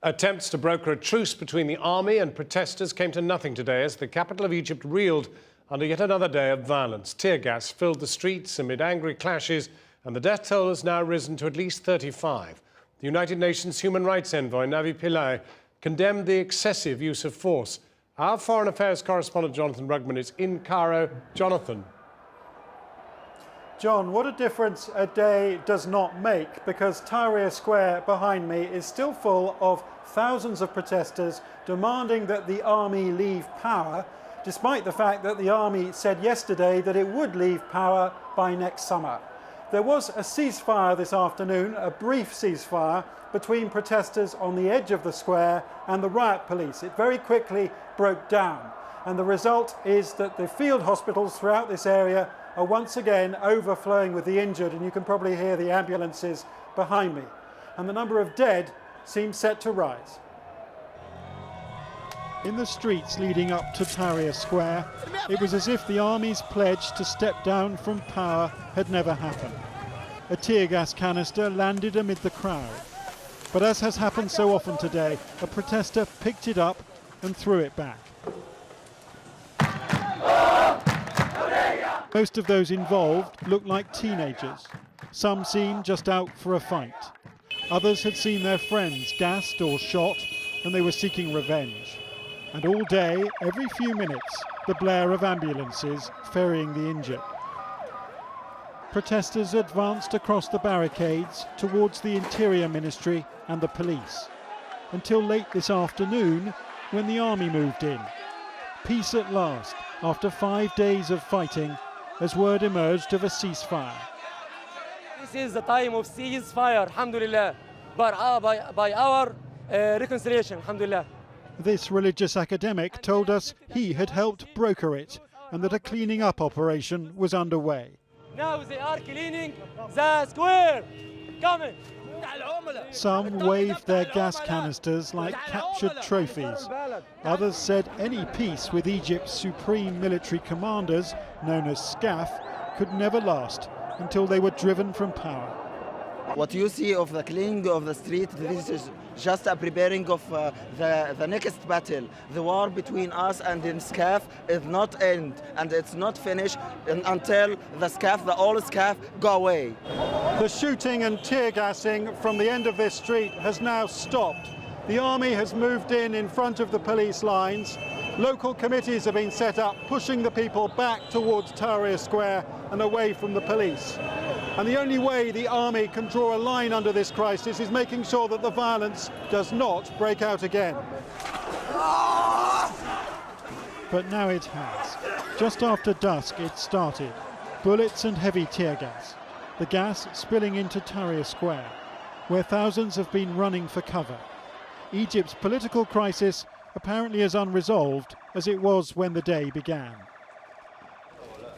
Attempts to broker a truce between the army and protesters came to nothing today as the capital of Egypt reeled under yet another day of violence. Tear gas filled the streets amid angry clashes, and the death toll has now risen to at least 35. The United Nations Human Rights Envoy, Navi Pillay, condemned the excessive use of force. Our Foreign Affairs correspondent, Jonathan Rugman, is in Cairo. Jonathan. John, what a difference a day does not make, because Tahrir Square behind me is still full of thousands of protesters demanding that the army leave power, despite the fact that the army said yesterday that it would leave power by next summer. There was a ceasefire this afternoon, a brief ceasefire, between protesters on the edge of the square and the riot police. It very quickly broke down, and the result is that the field hospitals throughout this area are once again overflowing with the injured, and you can probably hear the ambulances behind me. And the number of dead seems set to rise. In the streets leading up to Tahrir Square, it was as if the army's pledge to step down from power had never happened. A tear gas canister landed amid the crowd. But as has happened so often today, a protester picked it up and threw it back. Most of those involved looked like teenagers. Some seemed just out for a fight. Others had seen their friends gassed or shot, and they were seeking revenge. And all day, every few minutes, the blare of ambulances ferrying the injured. Protesters advanced across the barricades towards the Interior Ministry and the police, until late this afternoon when the army moved in. Peace at last, after 5 days of fighting, as word emerged of a ceasefire. This is the time of ceasefire, alhamdulillah, by our reconciliation, alhamdulillah. This religious academic told us he had helped broker it and that a cleaning up operation was underway. Now they are cleaning the square. Coming. Some waved their gas canisters like captured trophies. Others said any peace with Egypt's supreme military commanders, known as SCAF, could never last until they were driven from power. What you see of the cleaning of the street, this is just a preparing of the next battle. The war between us and the SCAF is not end, and it's not finished until the SCAF, the old SCAF, go away. The shooting and tear gassing from the end of this street has now stopped. The army has moved in front of the police lines. Local committees have been set up, pushing the people back towards Tahrir Square and away from the police. And the only way the army can draw a line under this crisis is making sure that the violence does not break out again. But now it has. Just after dusk it started. Bullets and heavy tear gas. The gas spilling into Tahrir Square, where thousands have been running for cover. Egypt's political crisis apparently as unresolved as it was when the day began.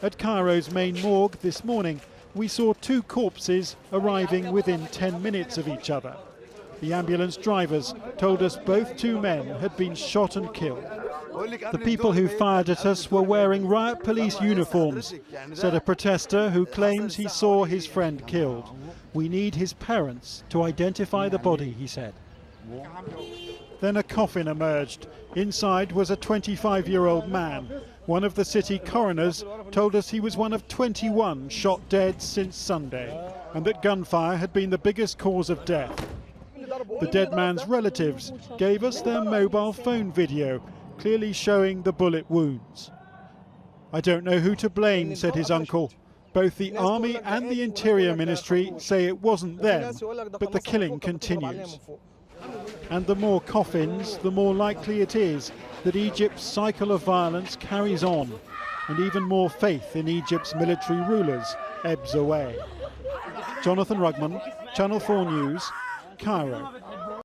At Cairo's main morgue this morning, we saw 2 corpses arriving within 10 minutes of each other. The ambulance drivers told us both 2 men had been shot and killed. The people who fired at us were wearing riot police uniforms, said a protester who claims he saw his friend killed. We need his parents to identify the body, he said. Then a coffin emerged. Inside was a 25-year-old man. One of the city coroners told us he was one of 21 shot dead since Sunday, and that gunfire had been the biggest cause of death. The dead man's relatives gave us their mobile phone video, clearly showing the bullet wounds. I don't know who to blame, said his uncle. Both the army and the Interior Ministry say it wasn't them, but the killing continues. And the more coffins, the more likely it is that Egypt's cycle of violence carries on, and even more faith in Egypt's military rulers ebbs away. Jonathan Rugman, Channel 4 News, Cairo.